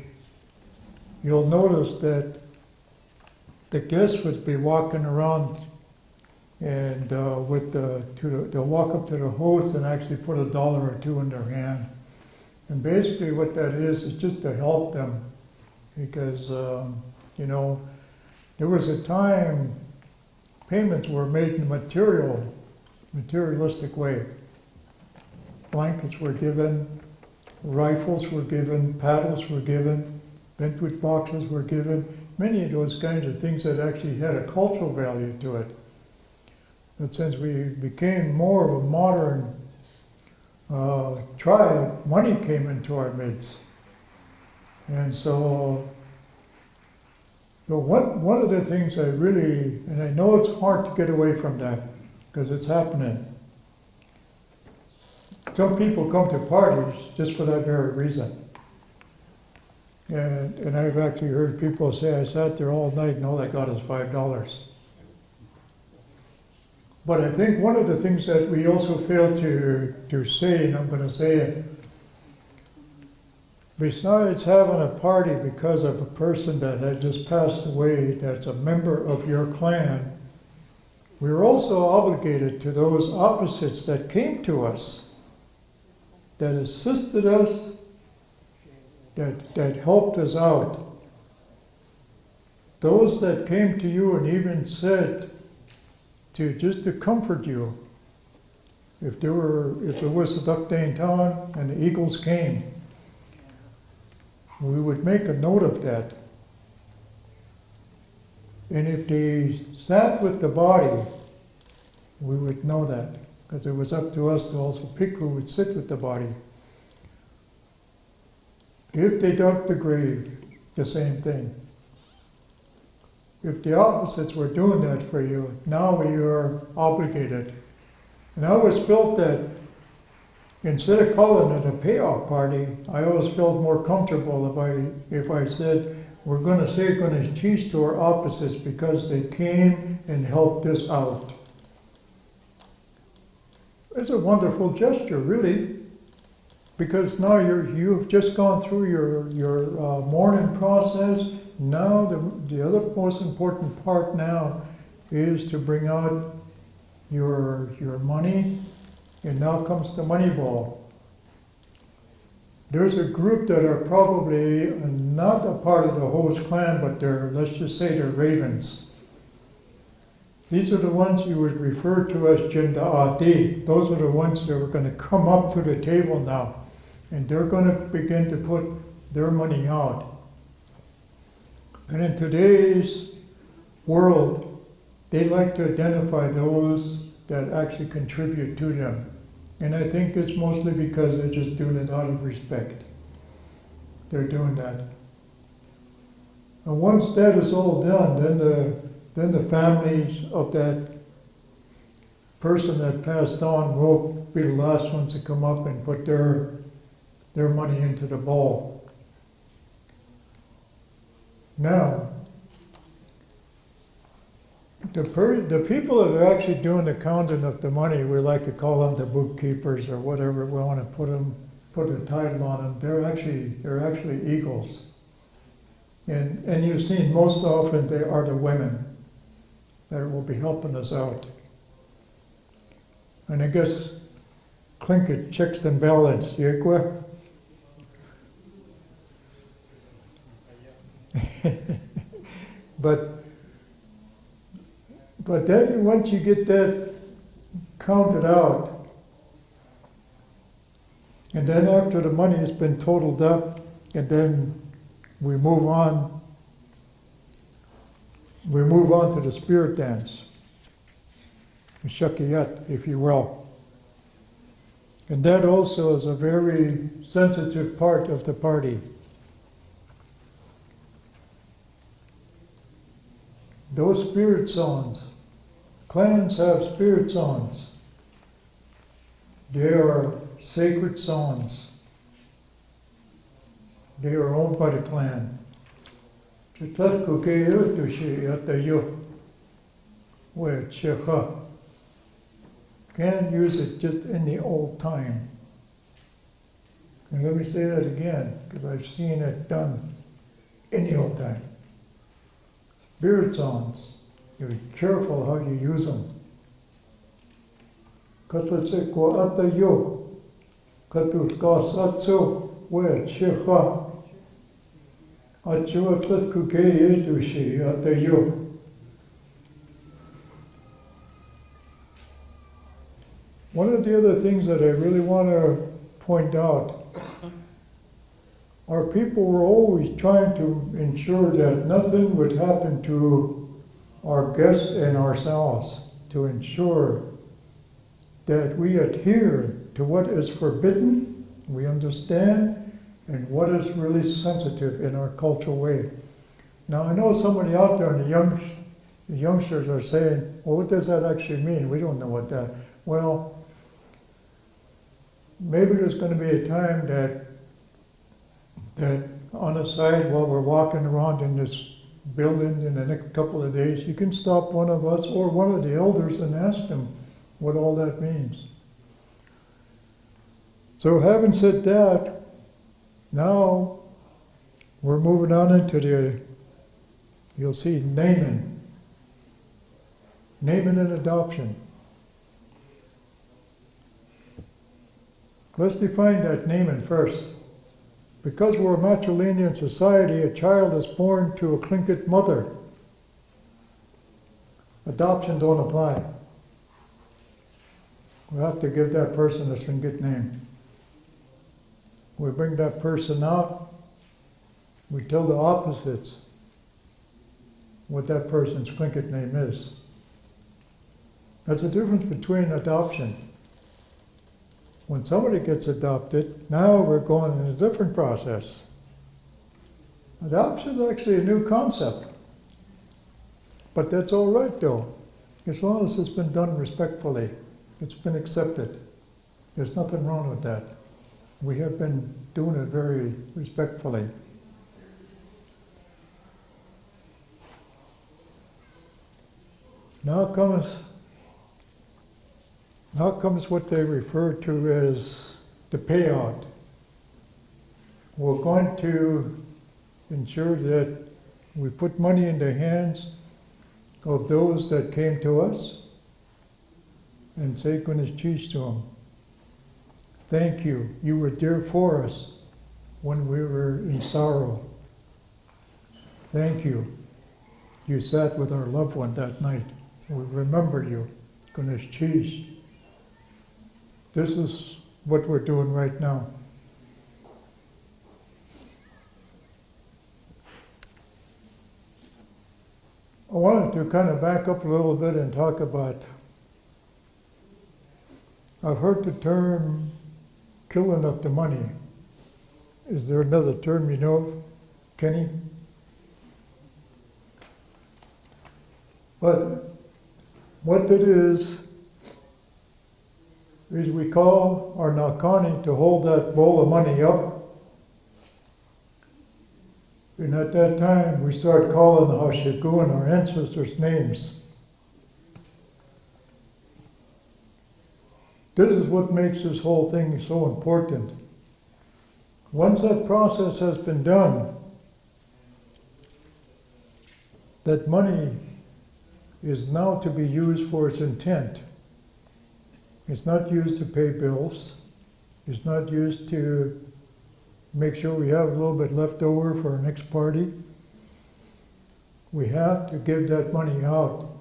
you'll notice that the guests would be walking around and they'll walk up to the host and actually put $1 or $2 in their hand. And basically what that is just to help them because you know, there was a time payments were made in a materialistic way. Blankets were given, rifles were given, paddles were given, bentwood boxes were given, many of those kinds of things that actually had a cultural value to it. But since we became more of a modern tribe, money came into our midst. And so one of the things I really, and I know it's hard to get away from that, because it's happening. Some people come to parties just for that very reason. And I've actually heard people say, I sat there all night and all I got is $5. But I think one of the things that we also fail to say, and I'm going to say it, besides having a party because of a person that had just passed away that's a member of your clan, we're also obligated to those opposites that came to us, that assisted us, that helped us out. Those that came to you and even said just to comfort you. If it was a duck day in town and the eagles came, we would make a note of that. And if they sat with the body, we would know that, because it was up to us to also pick who would sit with the body. If they dug the grave, the same thing. If the opposites were doing that for you, now we are obligated. And I always felt that instead of calling it a payoff party, I always felt more comfortable if I said, we're going to say going to teach to our opposites because they came and helped us out. It's a wonderful gesture, really, because now you've just gone through your mourning process. Now the other most important part now is to bring out your money, and now comes the money ball. There's a group that are probably not a part of the host clan, but let's just say they're ravens. These are the ones you would refer to as Jinda'ati. Those are the ones that are going to come up to the table now, and they're going to begin to put their money out. And in today's world, they like to identify those that actually contribute to them. And I think it's mostly because they're just doing it out of respect. They're doing that. And once that is all done, then the families of that person that passed on will be the last ones to come up and put their money into the bowl. Now, the people that are actually doing the counting of the money, we like to call them the bookkeepers or whatever we want to put a title on them. They're actually eagles. And you've seen most often they are the women that will be helping us out. And I guess Tlingit checks and balance, Yekwa. But then once you get that counted out, and then after the money has been totaled up, and then we move on to the spirit dance, the shakiyat, if you will. And that also is a very sensitive part of the party. Those spirit songs, clans have spirit songs. They are sacred songs. They are owned by the clan. Can't use it just in the old time. And let me say that again, because I've seen it done in the old time. Spirit songs, you be careful how you use them. Katlatse ko atayo, katuthkas atso, we checha. Acho atlat kuke etushi atayo. One of the other things that I really want to point out, our people were always trying to ensure that nothing would happen to our guests and ourselves, to ensure that we adhere to what is forbidden, we understand, and what is really sensitive in our cultural way. Now I know somebody out there, and the youngsters are saying, well, what does that actually mean? We don't know what that, well, maybe there's going to be a time that on the side while we're walking around in this building in the next couple of days, you can stop one of us or one of the elders and ask them what all that means. So having said that, now we're moving on into you'll see naming and adoption. Let's define that naming first. Because we're a matrilineal society, a child is born to a Tlingit mother. Adoption don't apply. We have to give that person a Tlingit name. We bring that person out, we tell the opposites what that person's Tlingit name is. That's the difference between adoption. When somebody gets adopted, now we're going in a different process. Adoption is actually a new concept. But that's all right though, as long as it's been done respectfully. It's been accepted. There's nothing wrong with that. We have been doing it very respectfully. Now comes what they refer to as the payout. We're going to ensure that we put money in the hands of those that came to us and say "Kunis to them. Thank you. You were there for us when we were in sorrow. Thank you. You sat with our loved one that night. We remember you. Kunis. This is what we're doing right now. I wanted to kind of back up a little bit and talk about I've heard the term killing of the money. Is there another term you know of, Kenny? But what it is we call our Nakani to hold that bowl of money up. And at that time, we start calling the Hashiku and our ancestors' names. This is what makes this whole thing so important. Once that process has been done, that money is now to be used for its intent. It's not used to pay bills. It's not used to make sure we have a little bit left over for our next party. We have to give that money out,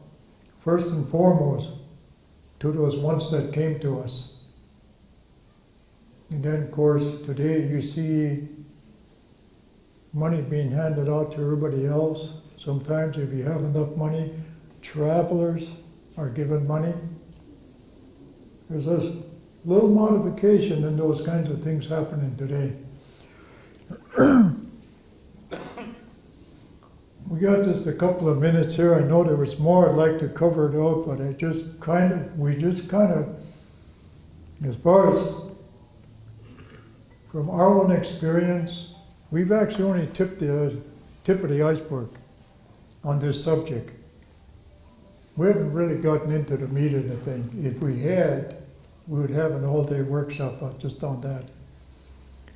first and foremost, to those ones that came to us. And then, of course, today you see money being handed out to everybody else. Sometimes if you have enough money, travelers are given money. There's a little modification in those kinds of things happening today. We got just a couple of minutes here. I know there was more I'd like to cover it out, but we just kind of, as far as from our own experience, we've actually only tipped the tip of the iceberg on this subject. We haven't really gotten into the meat of the thing. If we had, we would have an all-day workshop just on that.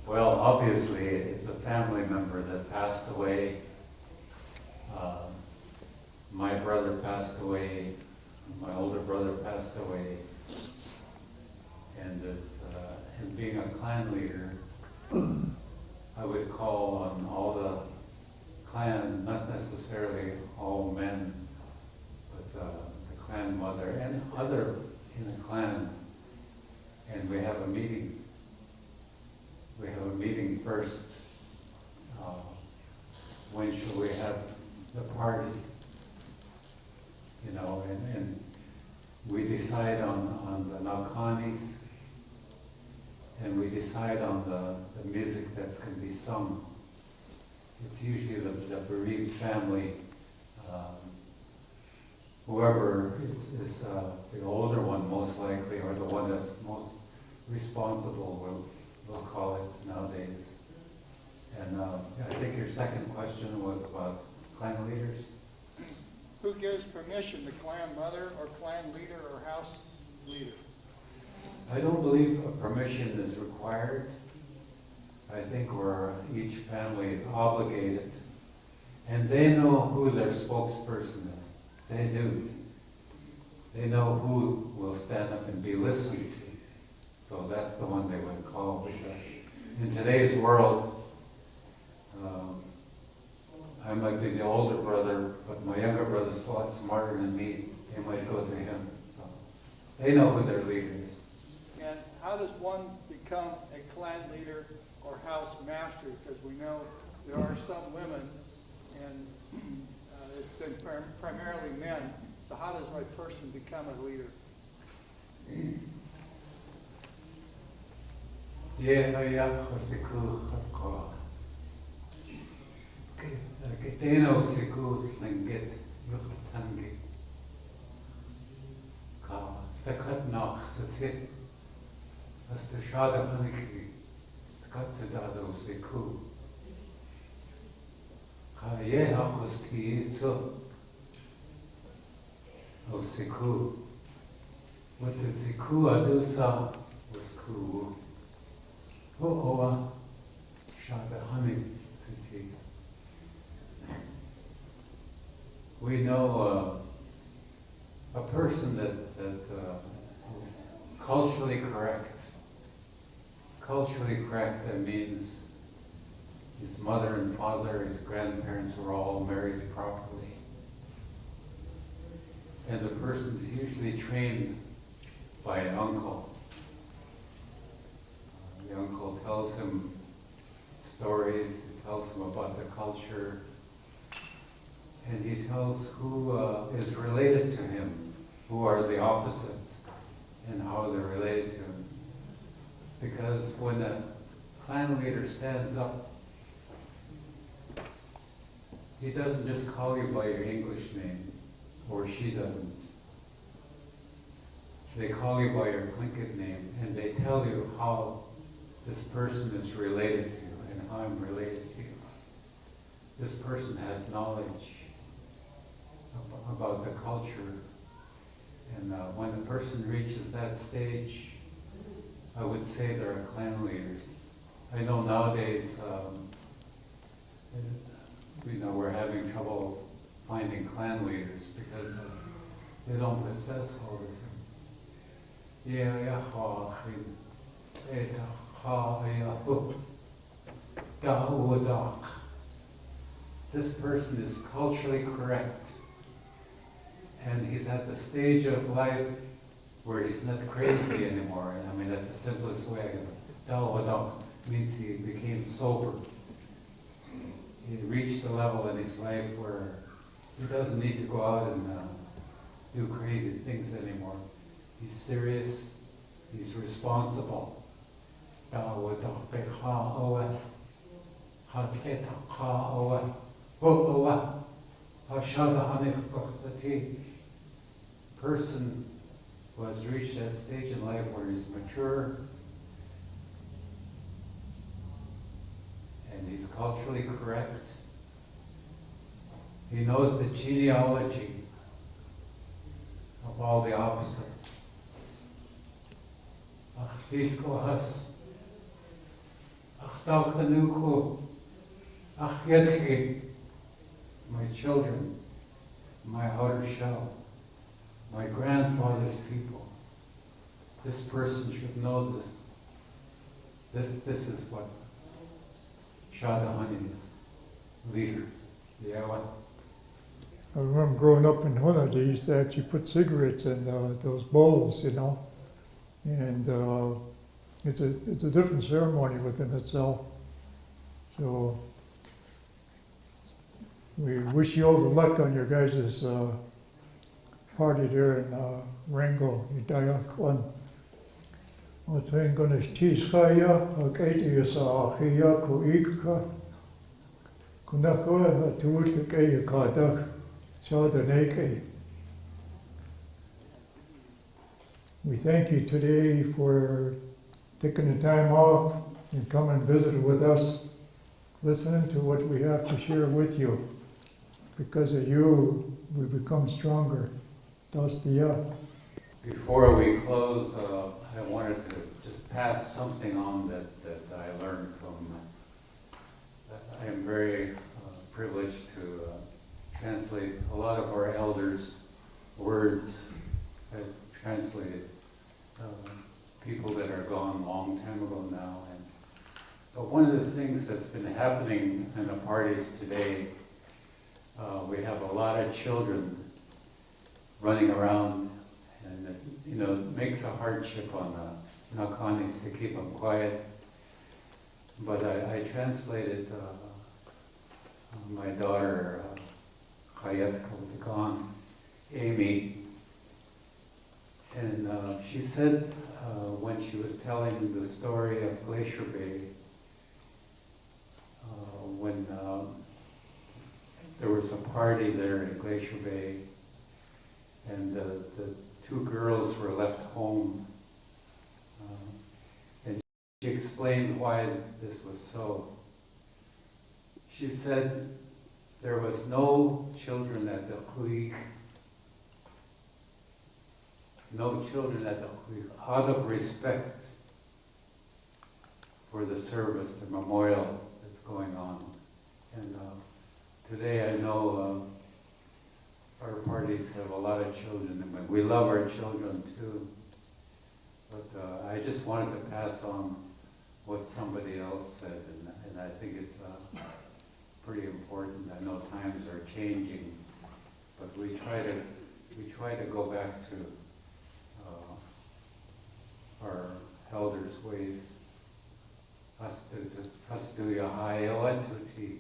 Well, obviously, it's a family member that passed away. My brother passed away. My older brother passed away. And being a clan leader, I would call on all the clan, not necessarily all men, but the clan mother and other in the clan, and we have a meeting. We have a meeting first. When should we have the party? You know, and we decide on the Nakanis, and we decide on the music that's going to be sung. It's usually the bereaved family. Whoever is the older one, most likely, or the one that's most responsible, we'll call it nowadays. And I think your second question was about clan leaders. Who gives permission, the clan mother or clan leader or house leader? I don't believe a permission is required. I think each family is obligated, and they know who their spokesperson is. They do. They know who will stand up and be listened to. So that's the one they would call. Because in today's world, I might be the older brother, but my younger brother's a lot smarter than me. They might go to him. So they know who their leader is. And how does one become a clan leader or house master? Because we know there are some women, and it's been primarily men. So how does a person become a leader? Kiteno siku Tlingit Tlingit ka takat nach satit as to shada haniki takat tadado siku ka ye hakosti itso o siku what the siku adusa was ku o oa shada haniki. We know a person that is culturally correct. Culturally correct, that means his mother and father, his grandparents were all married properly. And the person is usually trained by an uncle. The uncle tells him stories, he tells him about the culture, and he tells who is related to him, who are the opposites, and how they're related to Because when the clan leader stands up, he doesn't just call you by your English name, or she doesn't. They call you by your Tlingit name, and they tell you how this person is related to you and how I'm related to you. This person has knowledge about the culture, and when the person reaches that stage, I would say they're clan leaders. I know nowadays, we're having trouble finding clan leaders because they don't possess all this. This person is culturally correct, and he's at the stage of life where he's not crazy anymore. And I mean, that's the simplest way. Means he became sober. He reached a level in his life where he doesn't need to go out and do crazy things anymore. He's serious. He's responsible. Person who has reached that stage in life where he's mature and he's culturally correct. He knows the genealogy of all the opposites. My children, my outer shell, my grandfather's people. This person should know this. This is what Shadahani is, leader. Yeah, what? I remember growing up in Huna, they used to actually put cigarettes in those bowls, you know, and it's a different ceremony within itself. So we wish you all the luck on your guys' party there in Rango, Idayakwan. Wat zijn gonna stischaya, ook eten je sa achia khu.éex. Kunakwa atuurlijk eje kadag, shadaneke. We thank you today for taking the time off and come and visit with us, listening to what we have to share with you. Because of you, we become stronger. Before we close, I wanted to just pass something on that I learned from. I am very privileged to translate a lot of our elders' words. I've translated people that are gone a long time ago now. But one of the things that's been happening in the parties today, we have a lot of children running around, and it makes a hardship on the Nakanis to keep them quiet. But I translated my daughter, Amy, and she said when she was telling the story of Glacier Bay, when there was a party there in Glacier Bay, and the two girls were left home. And she explained why this was so. She said there was no children at the khu.éex, out of respect for the service, the memorial that's going on. And today I know our parties have a lot of children, and we love our children too. But I just wanted to pass on what somebody else said, and I think it's pretty important. I know times are changing, but we try to go back to our elders' ways. Hastu Yahaya Watuti.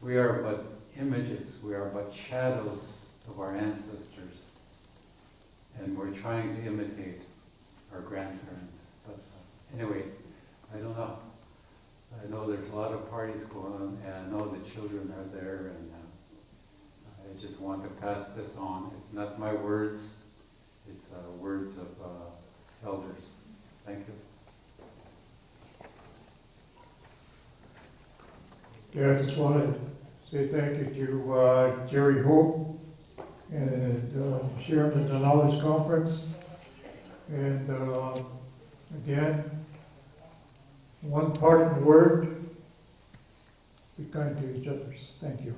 We are but images, we are but shadows of our ancestors. and we're trying to imitate our grandparents. But anyway, I don't know. I know there's a lot of parties going on, and I know the children are there, and I just want to pass this on. It's not my words, it's words of elders. Thank you. Yeah, I just want to say thank you to Jerry Hope and Sharon at the Knowledge Conference. And again, one parting word, be kind to each other. Thank you.